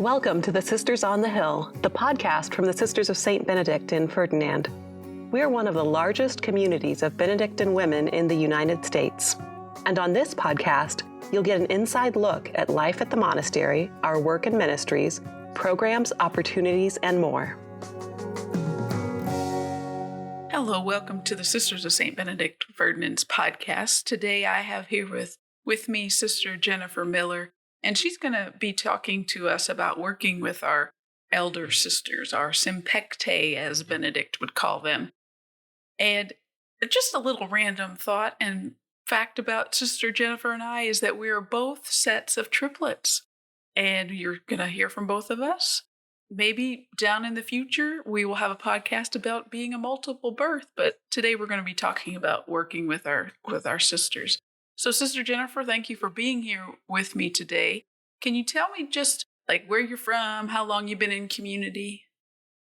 Welcome to the Sisters on the Hill, the podcast from the Sisters of St. Benedict in Ferdinand. We are one of the largest communities of Benedictine women in the United States. And on this podcast, you'll get an inside look at life at the monastery, our work and ministries, programs, opportunities, and more. Hello, welcome to the Sisters of St. Benedict Ferdinand's podcast. Today I have here with me Sister Jennifer Miller, and she's going to be talking to us about working with our elder sisters, our sympectae, as Benedict would call them. And just a little random thought and fact about Sister Jennifer and I is that we are both sets of triplets, and you're going to hear from both of us. Maybe down in the future, we will have a podcast about being a multiple birth, but today we're going to be talking about working with our sisters. So, Sister Jennifer, thank you for being here with me today. Can you tell me just like where you're from, how long you've been in community?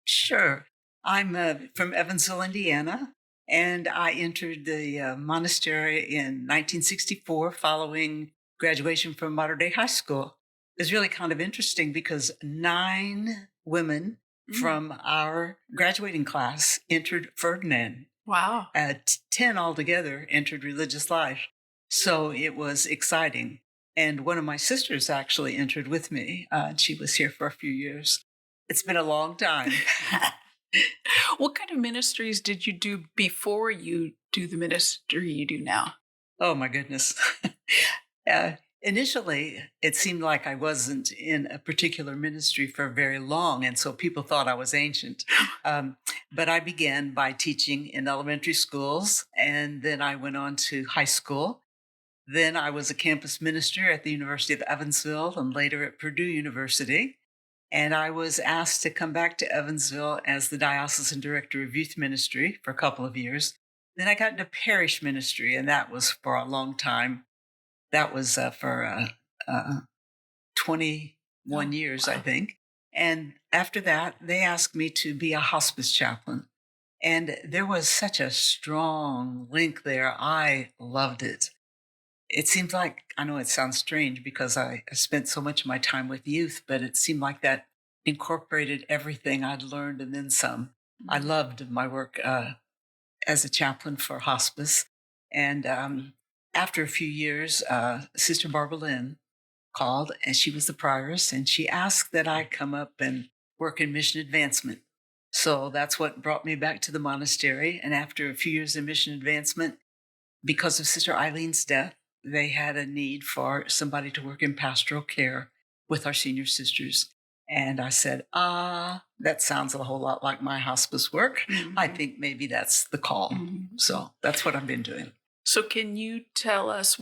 Sure. I'm from Evansville, Indiana, and I entered the monastery in 1964 following graduation from Modern Day High School. It's really kind of interesting because 9 women from our graduating class entered Ferdinand. Wow. 10 altogether entered religious life. So it was exciting. And one of my sisters actually entered with me. She was here for a few years. It's been a long time. What kind of ministries did you do before you do the ministry you do now? Oh, my goodness. Initially, it seemed like I wasn't in a particular ministry for very long, and so people thought I was ancient. But I began by teaching in elementary schools, and then I went on to high school. Then I was a campus minister at the University of Evansville and later at Purdue University. And I was asked to come back to Evansville as the diocesan director of youth ministry for a couple of years. Then I got into parish ministry, and that was for a long time. That was for 21 years, I think. And after that, they asked me to be a hospice chaplain. And there was such a strong link there. I loved it. It seems like, I know it sounds strange because I spent so much of my time with youth, but it seemed like that incorporated everything I'd learned and then some. I loved my work as a chaplain for hospice. And after a few years, Sister Barbara Lynn called, and she was the prioress, and she asked that I come up and work in mission advancement. So that's what brought me back to the monastery. And after a few years in mission advancement, because of Sister Eileen's death, they had a need for somebody to work in pastoral care with our senior sisters. And I said, that sounds a whole lot like my hospice work. Mm-hmm. I think maybe that's the call. Mm-hmm. So that's what I've been doing. So can you tell us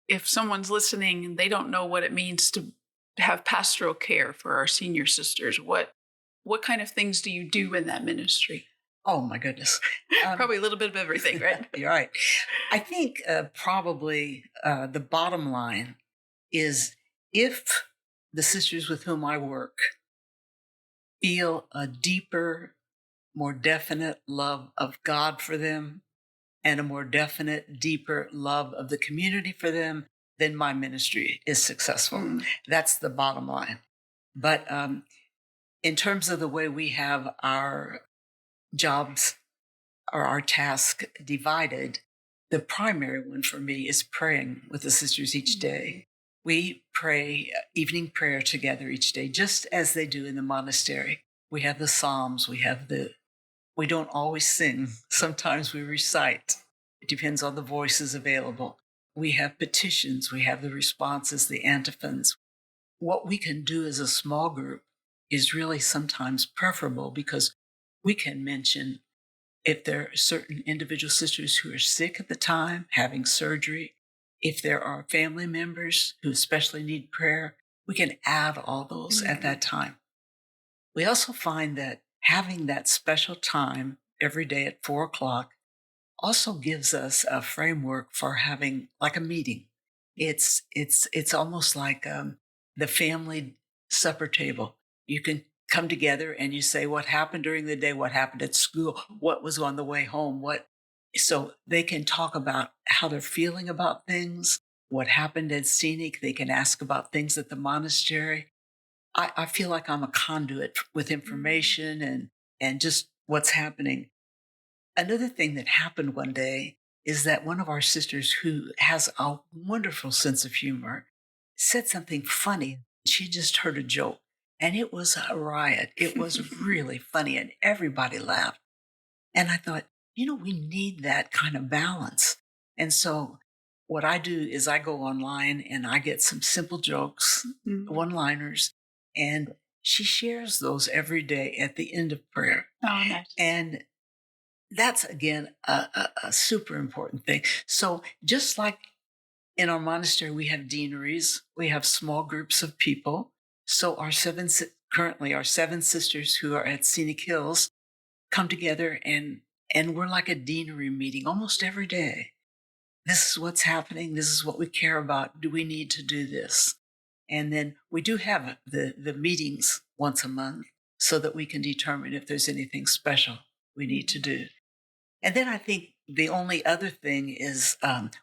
if someone's listening and they don't know what it means to have pastoral care for our senior sisters, what kind of things do you do in that ministry? Oh, my goodness. Probably a little bit of everything, right? You're right. I think probably the bottom line is if the sisters with whom I work feel a deeper, more definite love of God for them and a more definite, deeper love of the community for them, then my ministry is successful. Mm. That's the bottom line. But in terms of the way we have our jobs or our task divided, the primary one for me is praying with the sisters each day. We pray evening prayer together each day, just as they do in the monastery. We have the Psalms, we don't always sing. Sometimes we recite. It depends on the voices available. We have petitions, we have the responses, the antiphons. What we can do as a small group is really sometimes preferable because we can mention if there are certain individual sisters who are sick at the time, having surgery, if there are family members who especially need prayer, we can add all those at that time. We also find that having that special time every day at 4:00 also gives us a framework for having like a meeting. It's almost like the family supper table. You can come together and you say what happened during the day, what happened at school, what was on the way home, so they can talk about how they're feeling about things, what happened at Scenic. They can ask about things at the monastery. I feel like I'm a conduit with information and just what's happening. Another thing that happened one day is that one of our sisters, who has a wonderful sense of humor, said something funny. She just heard a joke, and it was a riot. It was really funny, and everybody laughed. And I thought, we need that kind of balance. And so what I do is I go online and I get some simple jokes, Mm. one-liners, and she shares those every day at the end of prayer. Oh, nice. And that's, again, a super important thing. So just like in our monastery, we have deaneries, we have small groups of people. So currently our 7 sisters who are at Scenic Hills come together, and we're like a deanery meeting almost every day. This is what's happening. This is what we care about. Do we need to do this? And then we do have the meetings once a month so that we can determine if there's anything special we need to do. And then I think the only other thing is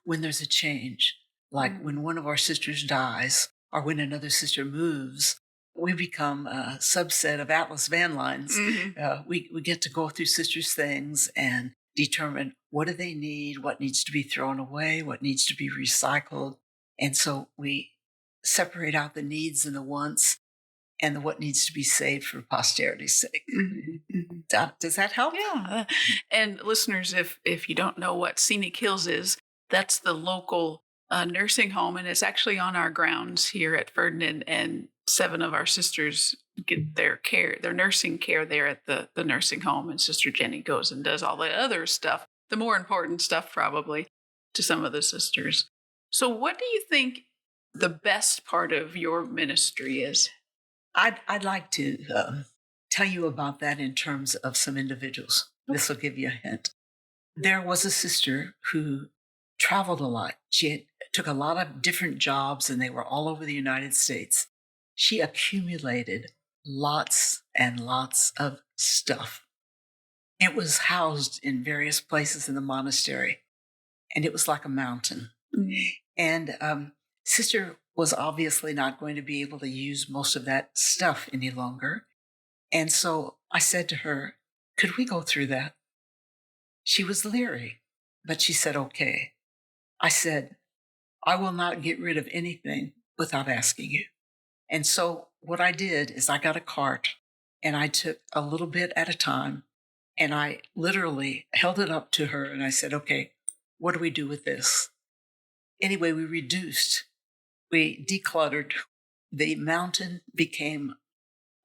when there's a change, like when one of our sisters dies or when another sister moves, we become a subset of Atlas Van Lines. Mm-hmm. We get to go through sisters' things and determine what do they need, what needs to be thrown away, what needs to be recycled. And so we separate out the needs and the wants and what needs to be saved for posterity's sake. Mm-hmm. Mm-hmm. Does that help? Yeah. And listeners, if you don't know what Scenic Hills is, that's the local nursing home, and it's actually on our grounds here at Ferdinand. And 7 of our sisters get their nursing care there at the nursing home, and Sister Jenny goes and does all the other stuff, the more important stuff probably to some of the sisters. So what do you think the best part of your ministry is? I'd like to tell you about that in terms of some individuals. This will give you a hint. There was a sister who traveled a lot. She took a lot of different jobs, and they were all over the United States. She accumulated lots and lots of stuff. It was housed in various places in the monastery, and it was like a mountain. Mm-hmm. And Sister was obviously not going to be able to use most of that stuff any longer. And so I said to her, could we go through that? She was leery, but she said, okay. I said, I will not get rid of anything without asking you. And so what I did is I got a cart and I took a little bit at a time, and I literally held it up to her and I said, okay, what do we do with this? Anyway, we decluttered. The mountain became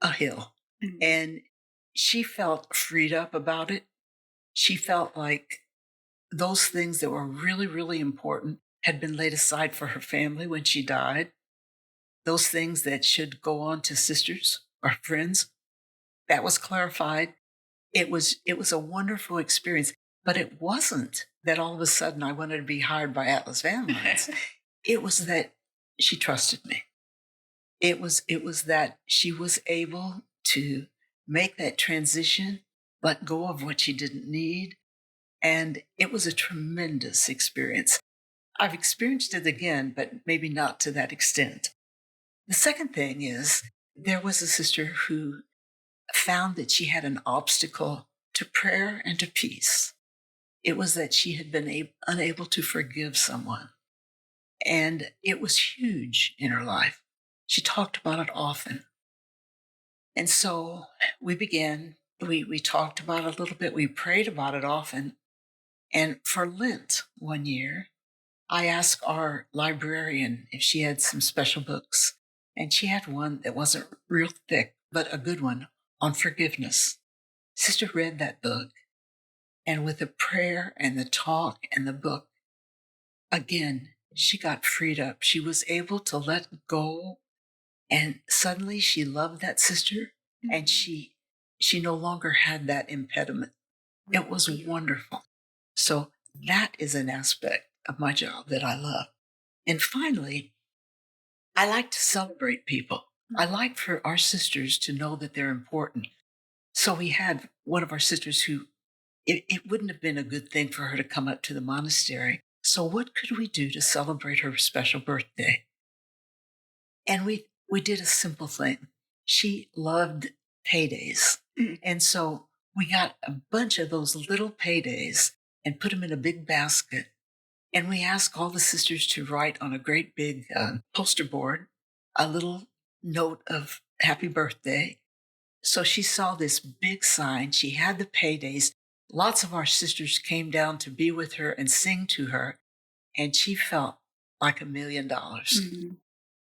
a hill. Mm-hmm. And she felt freed up about it. She felt like those things that were really, really important had been laid aside for her family when she died. Those things that should go on to sisters or friends, that was clarified. It was a wonderful experience, but it wasn't that all of a sudden I wanted to be hired by Atlas Van Lines. It was that she trusted me. It was that she was able to make that transition, let go of what she didn't need. And it was a tremendous experience. I've experienced it again, but maybe not to that extent. The second thing is there was a sister who found that she had an obstacle to prayer and to peace. It was that she had been unable to forgive someone. And it was huge in her life. She talked about it often. And so we talked about it a little bit. We prayed about it often. And for Lent one year, I asked our librarian if she had some special books. And she had one that wasn't real thick, but a good one on forgiveness. Sister read that book. And with the prayer and the talk and the book, again, she got freed up. She was able to let go. And suddenly she loved that sister, and she no longer had that impediment. It was wonderful. So that is an aspect of my job that I love. And finally, I like to celebrate people. I like for our sisters to know that they're important. So we had one of our sisters who, it wouldn't have been a good thing for her to come up to the monastery. So what could we do to celebrate her special birthday? And we did a simple thing. she loved paydays. And so we got a bunch of those little paydays and put them in a big basket. And we asked all the sisters to write on a great big poster board a little note of happy birthday. So she saw this big sign. She had the paydays. Lots of our sisters came down to be with her and sing to her. And she felt like $1 million. Mm-hmm.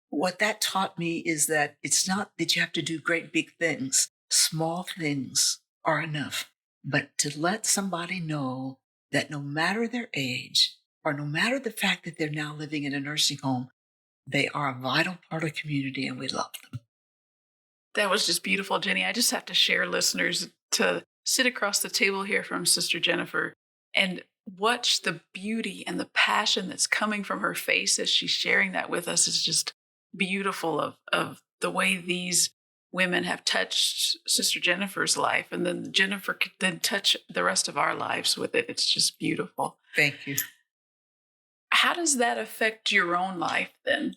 What that taught me is that it's not that you have to do great big things. Small things are enough. But to let somebody know that no matter their age, or no matter the fact that they're now living in a nursing home, they are a vital part of the community and we love them. That was just beautiful, Jenny. I just have to share, listeners, to sit across the table here from Sister Jennifer and watch the beauty and the passion that's coming from her face as she's sharing that with us. Is just beautiful of the way these women have touched Sister Jennifer's life, and then Jennifer could then touch the rest of our lives with it. It's just beautiful. Thank you. How does that affect your own life then?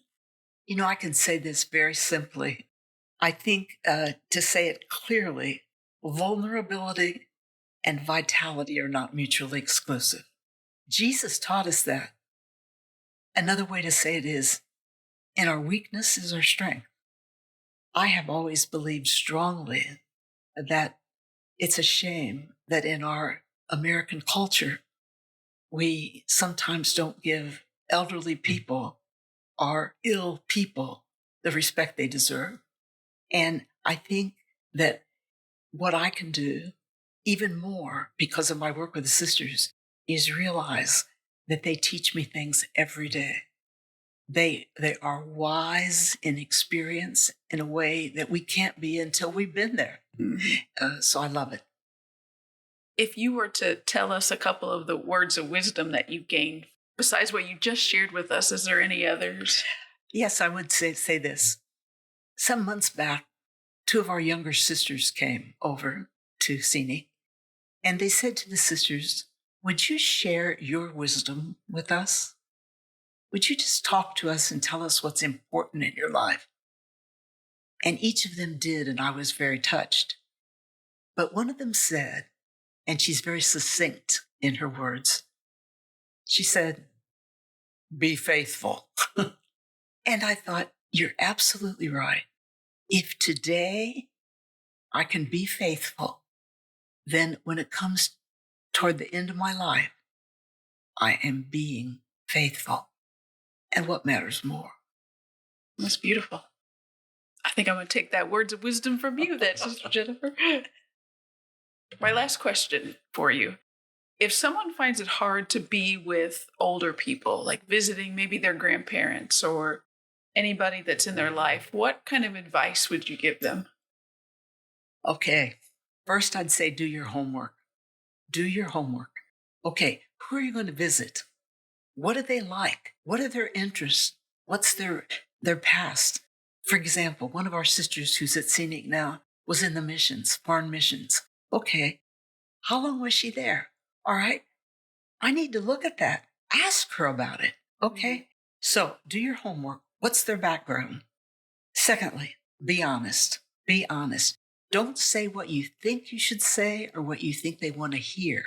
You know, I can say this very simply. I think to say it clearly, vulnerability and vitality are not mutually exclusive. Jesus taught us that. Another way to say it is, in our weakness is our strength. I have always believed strongly that it's a shame that in our American culture, we sometimes don't give elderly people or ill people the respect they deserve. And I think that what I can do even more because of my work with the sisters is realize that they teach me things every day. They are wise in experience in a way that we can't be until we've been there. So I love it. If you were to tell us a couple of the words of wisdom that you gained, besides what you just shared with us, is there any others? Yes, I would say this. Some months back, 2 of our younger sisters came over to Sini, and they said to the sisters, would you share your wisdom with us? Would you just talk to us and tell us what's important in your life? And each of them did, and I was very touched. But one of them said, and she's very succinct in her words, she said, be faithful. And I thought, you're absolutely right. If today I can be faithful, then when it comes toward the end of my life, I am being faithful. And what matters more? That's beautiful. I think I'm going to take that words of wisdom from you then, Sister Jennifer. My last question for you. If someone finds it hard to be with older people, like visiting maybe their grandparents or anybody that's in their life, what kind of advice would you give them? Okay. First, I'd say do your homework. Do your homework. Okay, who are you going to visit? What do they like? What are their interests? What's their past? For example, one of our sisters who's at Scenic now was in the missions, foreign missions. Okay, how long was she there? All right, I need to look at that. Ask her about it. Okay, so do your homework. What's their background? Secondly, be honest. Be honest. Don't say what you think you should say or what you think they want to hear.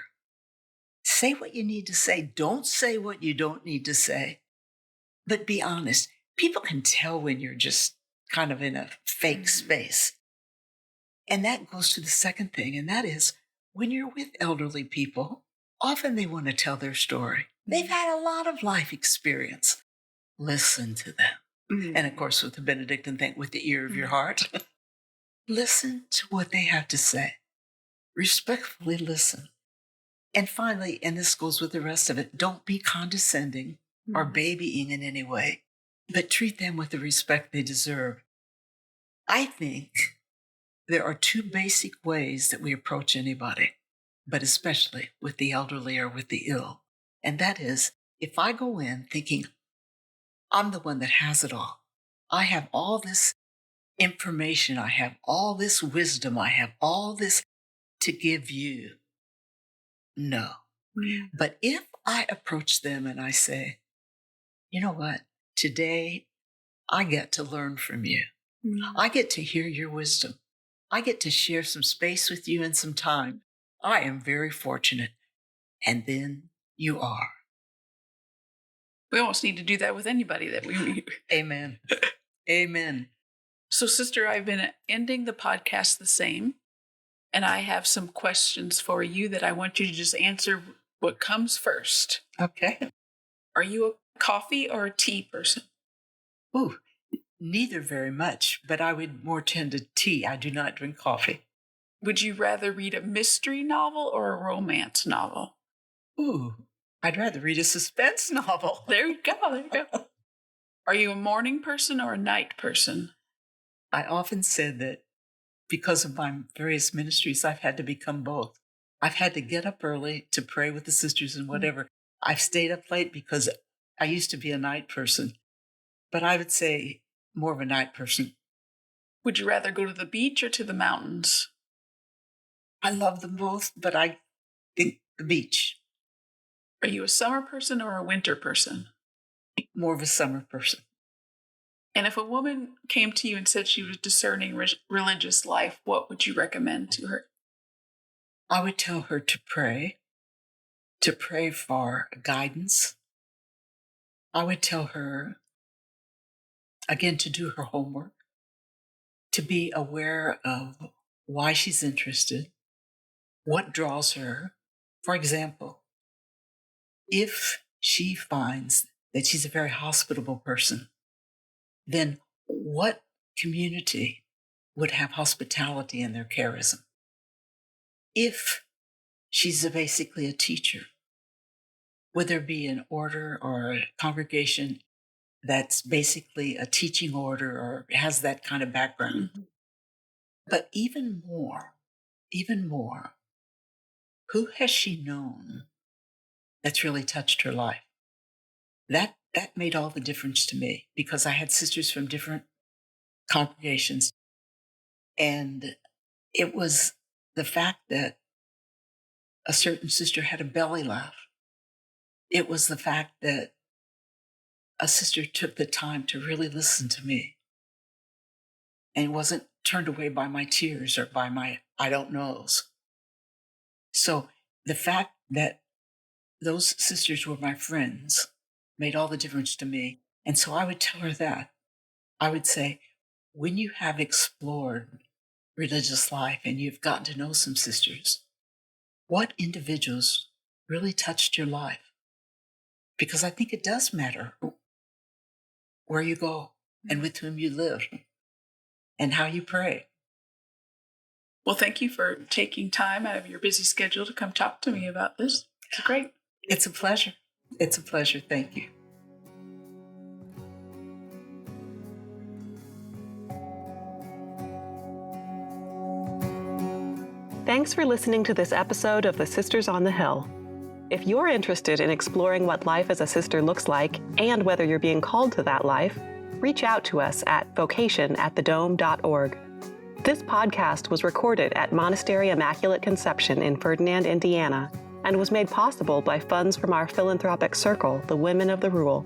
Say what you need to say. Don't say what you don't need to say. But be honest. People can tell when you're just kind of in a fake space. And that goes to the second thing, and that is when you're with elderly people, often they want to tell their story. They've had a lot of life experience. Listen to them. And of course, with the Benedictine thing, with the ear of your heart, listen to what they have to say. Respectfully listen. And finally, and this goes with the rest of it, don't be condescending or babying in any way, but treat them with the respect they deserve. I think there are 2 basic ways that we approach anybody, but especially with the elderly or with the ill. And that is, if I go in thinking, I'm the one that has it all, I have all this information, I have all this wisdom, I have all this to give you. No. But if I approach them and I say, you know what, today I get to learn from you. I get to hear your wisdom. I get to share some space with you and some time. I am very fortunate. And then you are. We almost need to do that with anybody that we meet. Amen. Amen. So, Sister, I've been ending the podcast the same, and I have some questions for you that I want you to just answer what comes first. Okay. Are you a coffee or a tea person? Ooh, neither very much, but I would more tend to tea. I do not drink coffee. Would you rather read a mystery novel or a romance novel? Ooh, I'd rather read a suspense novel. There you go. There you go. Are you a morning person or a night person? I often said that because of my various ministries, I've had to become both. I've had to get up early to pray with the sisters and whatever. I've stayed up late because I used to be a night person, but I would say more of a night person. Would you rather go to the beach or to the mountains? I love them both, but I think the beach. Are you a summer person or a winter person? More of a summer person. And if a woman came to you and said she was discerning religious life, what would you recommend to her? I would tell her to pray for guidance. I would tell her, again, to do her homework, to be aware of why she's interested, what draws her. For example, if she finds that she's a very hospitable person, then what community would have hospitality in their charism? If she's basically a teacher, would there be an order or a congregation that's basically a teaching order or has that kind of background? Mm-hmm. But even more, who has she known that's really touched her life? That made all the difference to me because I had sisters from different congregations. And it was the fact that a certain sister had a belly laugh. It was the fact that a sister took the time to really listen to me and wasn't turned away by my tears or by my I don't knows. So the fact that those sisters were my friends made all the difference to me. And so I would tell her that. I would say, when you have explored religious life and you've gotten to know some sisters, what individuals really touched your life? Because I think it does matter where you go and with whom you live and how you pray. Well, thank you for taking time out of your busy schedule to come talk to me about this. It's great. It's a pleasure. It's a pleasure. Thank you. Thanks for listening to this episode of the Sisters on the Hill. If you're interested in exploring what life as a sister looks like and whether you're being called to that life, reach out to us at vocation@thedome.org. This podcast was recorded at Monastery Immaculate Conception in Ferdinand, Indiana, and was made possible by funds from our philanthropic circle, the Women of the Rule.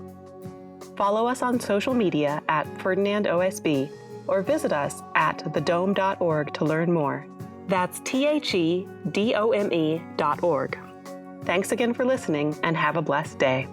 Follow us on social media at Ferdinand OSB or visit us at thedome.org to learn more. That's THEDOME.org. Thanks again for listening and have a blessed day.